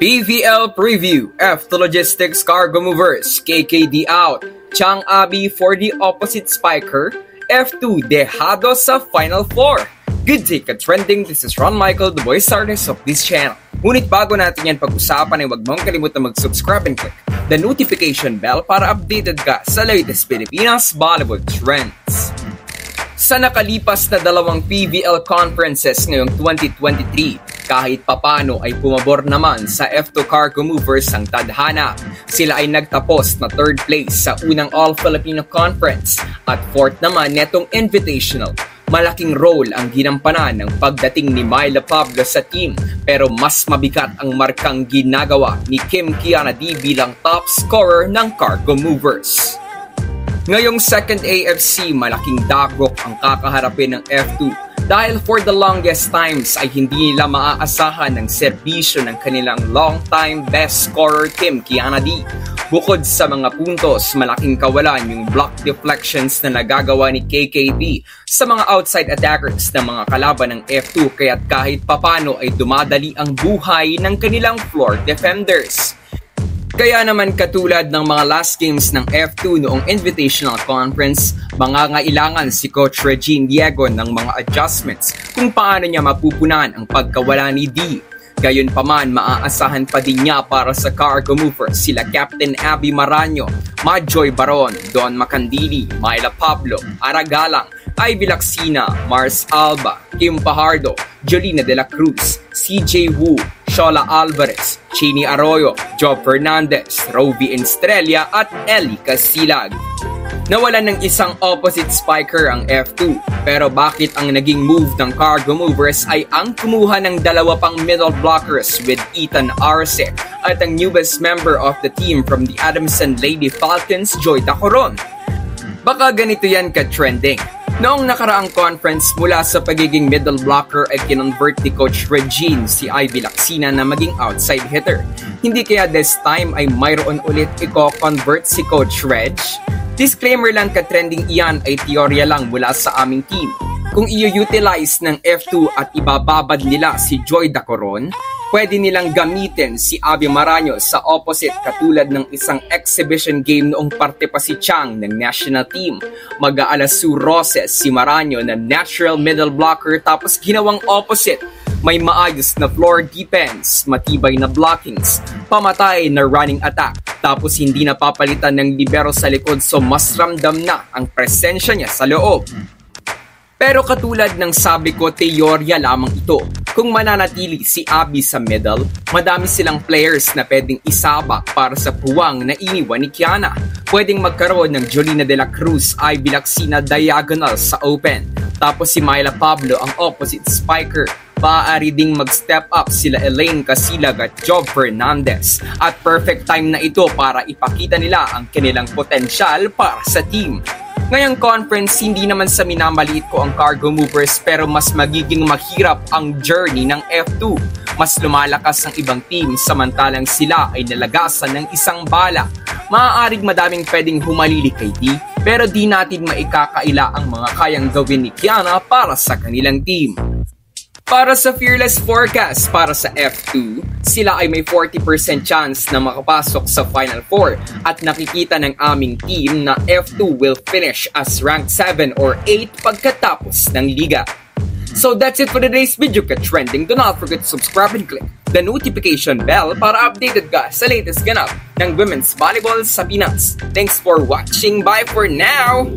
PVL Preview, F2 Logistics Cargo Movers, KKD out, Chang Abi for the opposite spiker, F2 dehado sa Final Four. Good day ka-trending, this is Ron Michael, the voice artist of this channel. Ngunit bago natin yan pag-usapan ay huwag mong kalimutan mag-subscribe and click the notification bell para updated ka sa latest Pilipinas Bollywood trends. Sa nakalipas na dalawang PVL conferences ngayong 2023, kahit papano ay pumabor naman sa F2 Cargo Movers ang tadhana. Sila ay nagtapos na 3rd place sa unang All-Filipino Conference at 4th naman netong Invitational. Malaking role ang ginampanan ng pagdating ni Myla Pablo sa team, pero mas mabigat ang markang ginagawa ni Kim Kiana D bilang top scorer ng Cargo Movers. Ngayong 2nd AFC, malaking dagok ang kakaharapin ng F2 dahil for the longest times ay hindi nila maaasahan ng serbisyo ng kanilang long-time best scorer Kim Kiana D. Bukod sa mga puntos, malaking kawalan yung block deflections na nagagawa ni KKB sa mga outside attackers ng mga kalaban ng F2 kaya't kahit papano ay dumadali ang buhay ng kanilang floor defenders. Kaya naman katulad ng mga last games ng F2 noong Invitational Conference, mangangailangan si Coach Regine Diego ng mga adjustments kung paano niya mapupunan ang pagkawala ni D. Gayunpaman, maaasahan pa din niya para sa Cargo Movers sila Captain Abby Maraño, Madjoy Baron, Don Macandili, Myla Pablo, Aragalang, Ivy Lacsina, Mars Alba, Kim Pajardo, Jolina de la Cruz, CJ Wu, Shola Alvarez, Chini Arroyo, Job Fernandez, Rovi Estrella at Ellie Casilag. Nawalan ng isang opposite spiker ang F2, pero bakit ang naging move ng Cargo Movers ay ang kumuha ng dalawa pang middle blockers with Ethan Arce at ang newest member of the team from the Adamson Lady Falcons, Joy Dacoron? Baka ganito yan ka-trending. Noong nakaraang conference mula sa pagiging middle blocker ay kinonvert ni Coach Regine si Ivy Lacsina na maging outside hitter. Hindi kaya this time ay mayroon ulit i-convert si Coach Reg? Disclaimer lang ka-trending iyan ay teorya lang mula sa aming team. Kung i-utilize ng F2 at ibababad nila si Joy Dacoron, pwede nilang gamitin si Abby Maraño sa opposite katulad ng isang exhibition game noong parte pa si Chang ng national team. Mag-aalasu Roses si Maraño na natural middle blocker tapos ginawang opposite. May maayos na floor defense, matibay na blockings, pamatay na running attack, tapos hindi na papalitan ng libero sa likod so mas ramdam na ang presensya niya sa loob. Pero katulad ng sabi ko, teorya lamang ito. Kung mananatili si Abby sa middle, madami silang players na pwedeng isabak para sa puwang na iniwan ni Kiana. Pwedeng magkaroon ng Jolina de la Cruz, Ivy Lacsina diagonal sa open. Tapos si Myla Pablo ang opposite spiker. Maaari ding mag-step up sila Elaine Casilag at Job Fernandez. At perfect time na ito para ipakita nila ang kanilang potensyal para sa team. Ngayong conference, hindi naman sa minamaliit ko ang Cargo Movers pero mas magiging mahirap ang journey ng F2. Mas lumalakas ang ibang team samantalang sila ay nalagasan ng isang bala. Maaaring madaming pwedeng humalili kay D pero di natin maikakaila ang mga kayang gawin ni Kiana para sa kanilang team. Para sa Fearless Forecast para sa F2, sila ay may 40% chance na makapasok sa Final Four at nakikita ng aming team na F2 will finish as ranked 7 or 8 pagkatapos ng liga. So that's it for today's video ka-trending. Do not forget to subscribe and click the notification bell para updated ka sa latest ganap ng women's volleyball sa Pinas. Thanks for watching. Bye for now!